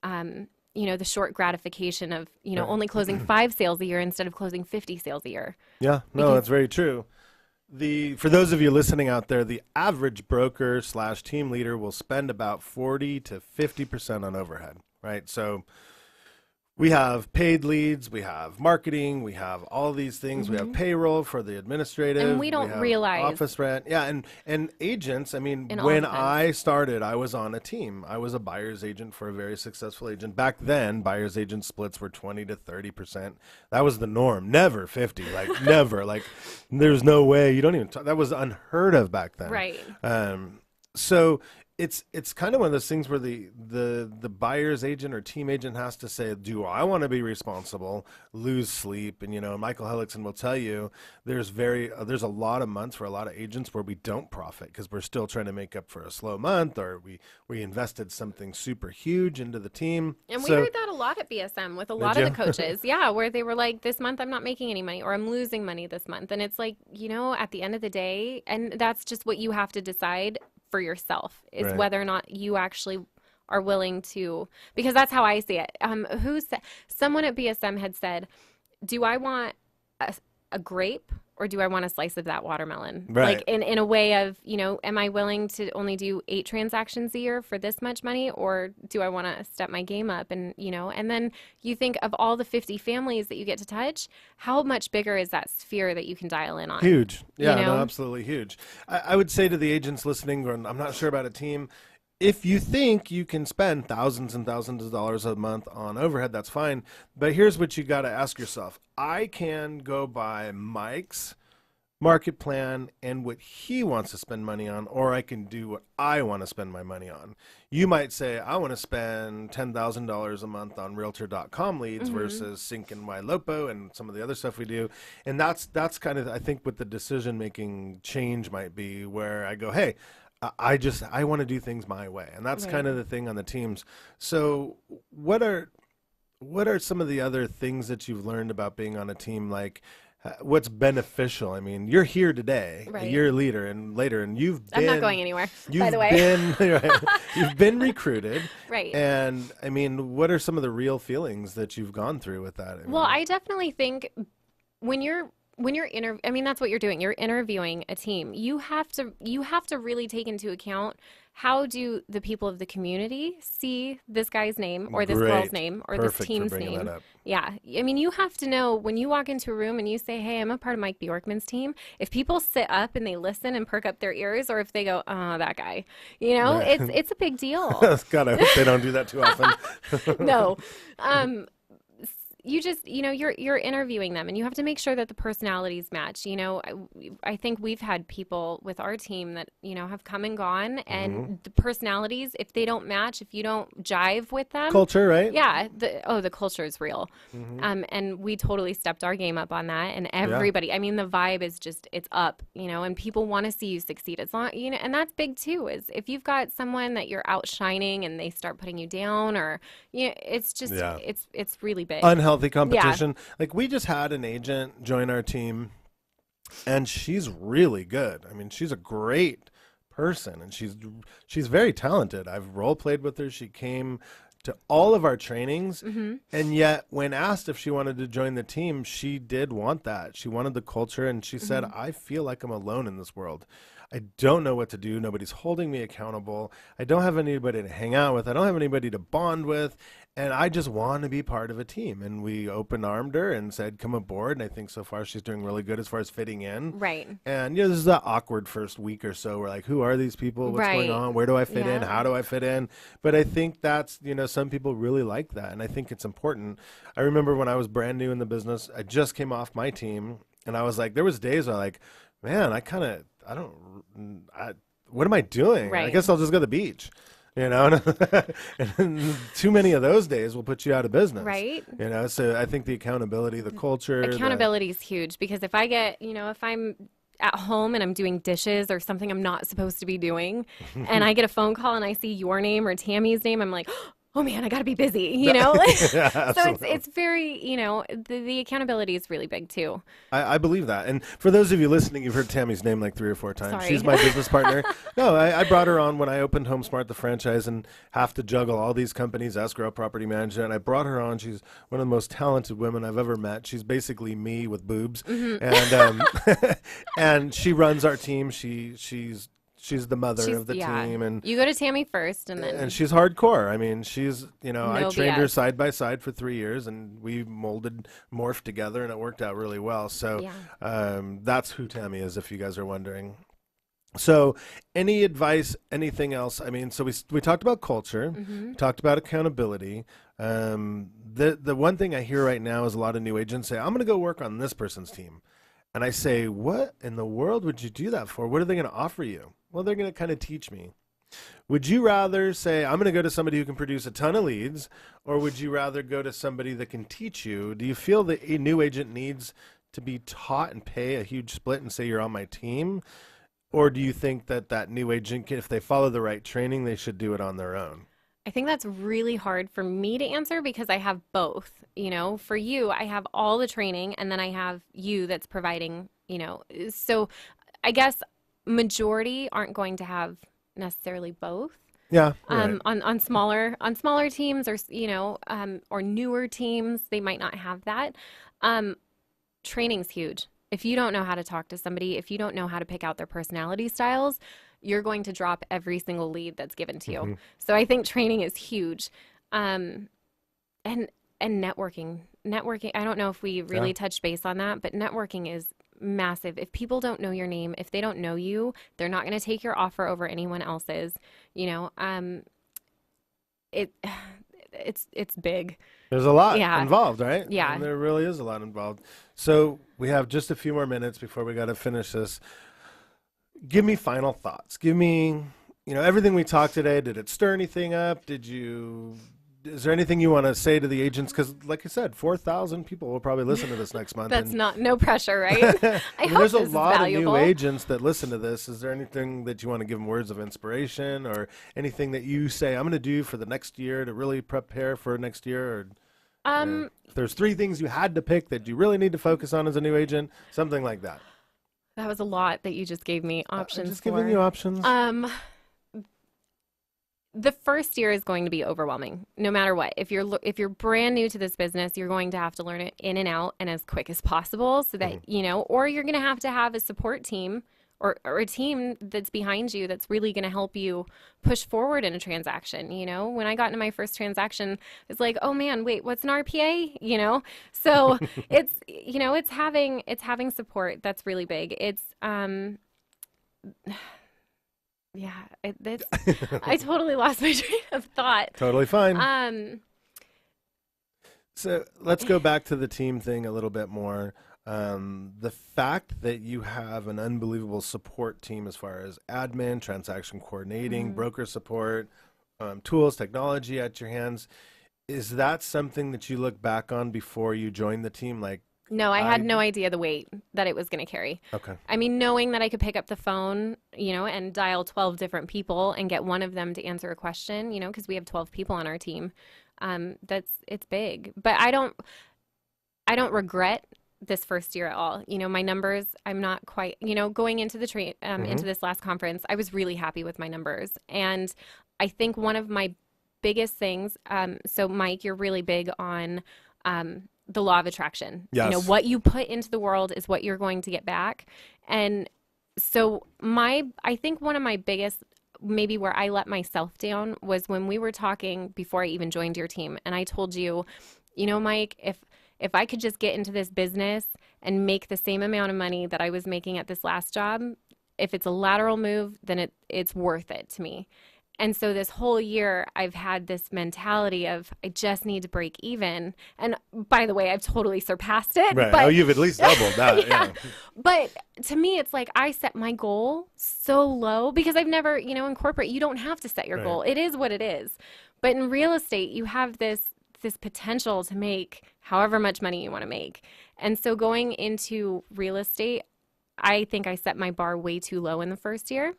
B: the short gratification of, only closing 5 sales a year instead of closing 50 sales a year.
A: Yeah, no, that's very true. For those of you listening out there, the average broker / team leader will spend about 40 to 50% on overhead, right? So we have paid leads, we have marketing, we have all these things. We have payroll for the administrative.
B: And we don't
A: have
B: realize.
A: office rent. Yeah, and agents, I mean,
B: In all
A: when
B: sense.
A: I started, I was on a team. I was a buyer's agent for a very successful agent. Back then, buyer's agent splits were 20 to 30%. That was the norm. Never 50, like never. Like there's no way. You don't even talk. That was unheard of back then.
B: Right.
A: So it's kind of one of those things where the buyer's agent or team agent has to say, do I want to be responsible, lose sleep? And Michael Hellickson will tell you there's a lot of months for a lot of agents where we don't profit because we're still trying to make up for a slow month, or we invested something super huge into the team.
B: And we heard that a lot at BSM with a lot of the coaches. Yeah, where they were like, "This month I'm not making any money," or "I'm losing money this month." And it's like, at the end of the day, and that's just what you have to decide for yourself, is
A: Right.
B: whether or not you actually are willing to, because that's how I see it. Someone at BSM had said, "Do I want a grape or do I want a slice of that watermelon?
A: Right.
B: Like in a way of, am I willing to only do 8 transactions a year for this much money, or do I want to step my game up? And then you think of all the 50 families that you get to touch, how much bigger is that sphere that you can dial in on?
A: Huge. Yeah,
B: You
A: no,
B: know?
A: absolutely huge. I would say to the agents listening, going, I'm not sure about a team. If you think you can spend thousands and thousands of dollars a month on overhead, that's fine. But here's what you got to ask yourself. I can go by Mike's market plan and what he wants to spend money on, or I can do what I want to spend my money on. You might say, I want to spend $10,000 a month on realtor.com leads versus Sync and YLOPO and some of the other stuff we do. And that's kind of, I think, what the decision-making change might be, where I go, hey, I want to do things my way. And that's kind of the thing on the teams. So what are some of the other things that you've learned about being on a team? Like, what's beneficial? I mean, you're here today,
B: Right.
A: you're a leader, and later, and
B: I'm not going anywhere, by the way.
A: You've been recruited.
B: Right.
A: And I mean, what are some of the real feelings that you've gone through with that?
B: Well, I definitely think when you're I mean, that's what you're doing. You're interviewing a team. You have to really take into account, how do the people of the community see this guy's name or this girl's
A: Great.
B: name or
A: Perfect
B: this
A: for
B: team's
A: bringing
B: name?
A: that up.
B: Yeah. I mean, you have to know when you walk into a room and you say, "Hey, I'm a part of Mike Bjorkman's team." If people sit up and they listen and perk up their ears, or if they go, "Oh, that guy,"
A: Right.
B: it's a big deal.
A: God, I hope they don't do that too often.
B: No. You just, you're interviewing them, and you have to make sure that the personalities match. I think we've had people with our team that, have come and gone, and the personalities, if they don't match, if you don't jive with them.
A: Culture, right?
B: Yeah. The culture is real. And we totally stepped our game up on that. And everybody, I mean, the vibe is just, it's up, and people want to see you succeed. As long, and that's big too, is if you've got someone that you're outshining and they start putting you down, or, it's just, it's really big.
A: Unhealthy competition. Like, we just had an agent join our team, and she's really good. I mean, she's a great person, and she's very talented. I've role played with her. She came to all of our trainings, and yet when asked if she wanted to join the team, she did want that. She wanted the culture, and she said, I feel like I'm alone in this world. I don't know what to do. Nobody's holding me accountable. I don't have anybody to hang out with. I don't have anybody to bond with. And I just want to be part of a team. And we open-armed her and said, come aboard. And I think so far she's doing really good as far as fitting in.
B: Right.
A: And, this is that awkward first week or so. We're like, who are these people? What's going on? Where do I fit in? How do I fit in? But I think that's, some people really like that. And I think it's important. I remember when I was brand new in the business, I just came off my team. And I was like, there was days where like, man, what am I doing?
B: Right.
A: I guess I'll just go to the beach, and too many of those days will put you out of business.
B: Right.
A: So I think the accountability, the culture.
B: Accountability is huge, because if I get, if I'm at home and I'm doing dishes or something I'm not supposed to be doing, and I get a phone call and I see your name or Tammy's name, I'm like, oh man, I got to be busy, So it's very, the accountability is really big too.
A: I believe that. And for those of you listening, you've heard Tammy's name like 3 or 4 times.
B: Sorry.
A: She's my business partner. No, I brought her on when I opened HomeSmart, the franchise, and have to juggle all these companies, escrow, property management. I brought her on. She's one of the most talented women I've ever met. She's basically me with boobs. And and she runs our team. She's the mother of the team, and
B: you go to Tammy first, and
A: she's hardcore. I mean, she's I trained her
B: BS.
A: side by side for 3 years, and we morphed together, and it worked out really well. So that's who Tammy is, if you guys are wondering. So, any advice, anything else? I mean, so we talked about culture, we talked about accountability. The one thing I hear right now is a lot of new agents say, "I'm going to go work on this person's team." And I say, what in the world would you do that for? What are they going to offer you? Well, they're going to kind of teach me. Would you rather say, I'm going to go to somebody who can produce a ton of leads, or would you rather go to somebody that can teach you? Do you feel that a new agent needs to be taught and pay a huge split and say, you're on my team? Or do you think that new agent, if they follow the right training, they should do it on their own?
B: I think that's really hard for me to answer, because I have both. For you, I have all the training, and then I have you that's providing, so I guess majority aren't going to have necessarily both.
A: Yeah. Right.
B: On smaller teams, or or newer teams, they might not have that. Training's huge. If you don't know how to talk to somebody, if you don't know how to pick out their personality styles, you're going to drop every single lead that's given to you. So I think training is huge. And networking. Networking, I don't know if we really touched base on that, but networking is massive. If people don't know your name, if they don't know you, they're not going to take your offer over anyone else's. You know, it's big.
A: There's a lot involved, right?
B: Yeah.
A: And there really is a lot involved. So we have just a few more minutes before we got to finish this. Give me final thoughts. Give me, everything we talked today. Did it stir anything up? Is there anything you want to say to the agents? Because, like I said, 4,000 people will probably listen to this next month.
B: That's no pressure, right? I hope
A: there's a
B: this is
A: lot of
B: valuable.
A: new agents that listen to this. Is there anything that you want to give them words of inspiration, or anything that you say I'm going to do for the next year to really prepare for next year? Or if there's 3 things you had to pick that you really need to focus on as a new agent, something like that.
B: That was a lot that you just gave me options
A: I'm just
B: for.
A: giving you options.
B: The first year is going to be overwhelming, no matter what. If you're brand new to this business, you're going to have to learn it in and out and as quick as possible, so that or you're going to have a support team or a team that's behind you that's really going to help you push forward in a transaction. When I got into my first transaction, it's like, oh man, wait, what's an RPA? So it's having support that's really big. It's yeah, I totally lost my train of thought.
A: Totally fine. So let's go back to the team thing a little bit more. The fact that you have an unbelievable support team as far as admin, transaction coordinating, broker support, tools, technology at your hands, is that something that you look back on before you joined the team? Like,
B: no, I had no idea the weight that it was going to carry.
A: Okay.
B: I mean, knowing that I could pick up the phone, and dial 12 different people and get one of them to answer a question, because we have 12 people on our team. It's big. But I don't regret this first year at all. My numbers, I'm not quite, going into the into this last conference, I was really happy with my numbers. And I think one of my biggest things, so Mike, you're really big on, the law of attraction.
A: Yes.
B: What you put into the world is what you're going to get back. And so I think one of my biggest, maybe where I let myself down, was when we were talking before I even joined your team. And I told you, Mike, if I could just get into this business and make the same amount of money that I was making at this last job, if it's a lateral move, then it's worth it to me. And so this whole year, I've had this mentality of, I just need to break even. And by the way, I've totally surpassed it.
A: Right.
B: But,
A: You've at least doubled that. Yeah.
B: But to me, it's like I set my goal so low because I've never, in corporate, you don't have to set your goal. It is what it is. But in real estate, you have this potential to make however much money you want to make. And so going into real estate, I think I set my bar way too low in the first year.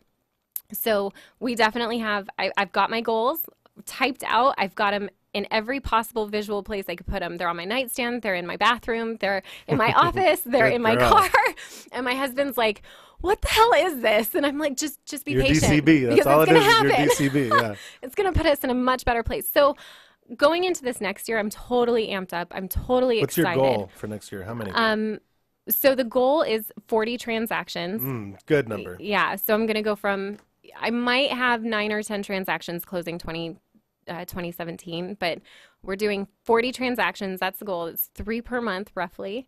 B: So we definitely I've got my goals typed out. I've got them in every possible visual place I could put them. They're on my nightstand. They're in my bathroom. They're in my office. They're in my car. And my husband's like, what the hell is this? And I'm like, just be
A: Your
B: patient.
A: DCB. That's all it is. Your DCB. Yeah.
B: It's going to put us in a much better place. So going into this next year, I'm totally amped up. I'm totally excited.
A: What's your goal for next year? How many?
B: So the goal is 40 transactions.
A: Good number.
B: Yeah. So I'm going to go from, I might have 9 or 10 transactions closing 2017, but we're doing 40 transactions. That's the goal. It's 3 per month, roughly,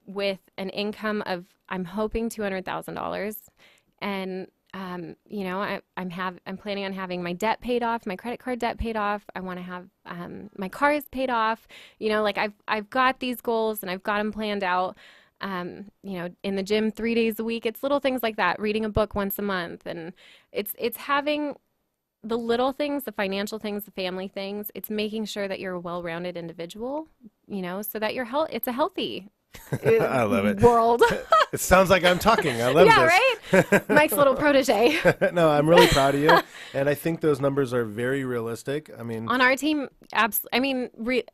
B: with an income of, I'm hoping, $200,000. And, I'm planning on having my debt paid off, my credit card debt paid off. I want to have, my car is paid off. I've got these goals and I've got them planned out. In the gym 3 days a week. It's little things like that, reading a book once a month. And it's having the little things, the financial things, the family things. It's making sure that you're a well-rounded individual, so that it's a healthy
A: I love it.
B: World.
A: It sounds like I'm talking. I love this.
B: Right? Mike's little protege.
A: No, I'm really proud of you. And I think those numbers are very realistic. I mean,
B: on our team, absolutely. I mean,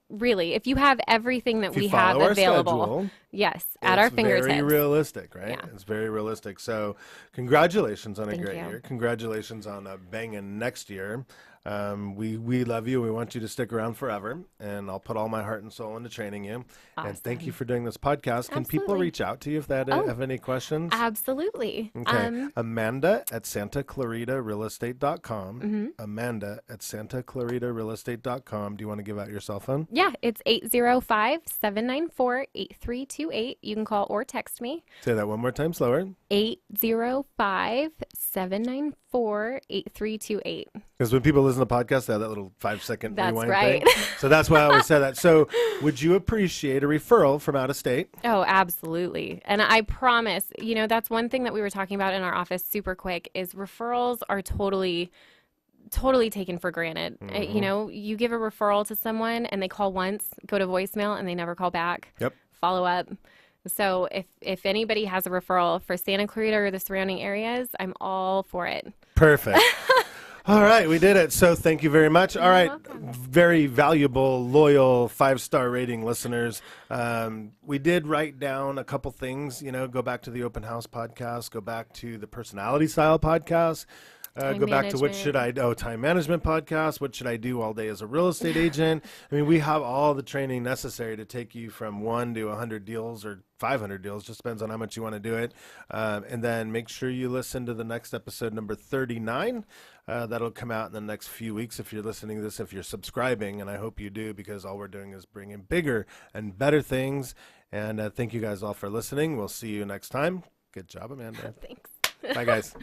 B: really, if you have everything that we have available,
A: schedule,
B: yes, at our fingertips.
A: It's very realistic, right?
B: Yeah.
A: It's very realistic. So congratulations on a
B: Thank
A: great
B: you.
A: year. Congratulations on a banging next year. We love you. We want you to stick around forever, and I'll put all my heart and soul into training you.
B: Awesome.
A: And thank you for doing this podcast. Can people
B: Absolutely.
A: reach out to you if they have any questions?
B: Absolutely.
A: Okay. Amanda at SantaClaritaRealEstate.com.
B: Mhm.
A: Amanda at SantaClaritaRealEstate.com. Do you want to give out your cell phone?
B: Yeah, it's 805-794-8328. You can call or text me.
A: Say that one more time slower.
B: 805-794-8328.
A: Because when people listen to podcasts, they have that little 5-second
B: That's
A: rewind
B: right.
A: thing. So that's why I always say that. So would you appreciate a referral from out of state?
B: Oh, absolutely. And I promise, that's one thing that we were talking about in our office super quick is referrals are totally taken for granted. You give a referral to someone and they call once, go to voicemail, and they never call back.
A: Yep.
B: Follow up. So if anybody has a referral for Santa Clarita or the surrounding areas, I'm all for it.
A: Perfect. All right, we did it. So thank you very much. All right, very valuable, loyal, 5-star rating listeners. We did write down a couple things, go back to the Open House podcast, go back to the Personality Style podcast. Go back to time management podcast. What should I do all day as a real estate agent? I mean, we have all the training necessary to take you from 1 to 100 deals or 500 deals. Just depends on how much you want to do it. And then make sure you listen to the next episode, number 39. That'll come out in the next few weeks if you're listening to this, if you're subscribing. And I hope you do, because all we're doing is bringing bigger and better things. And thank you guys all for listening. We'll see you next time. Good job, Amanda.
B: Thanks.
A: Bye, guys.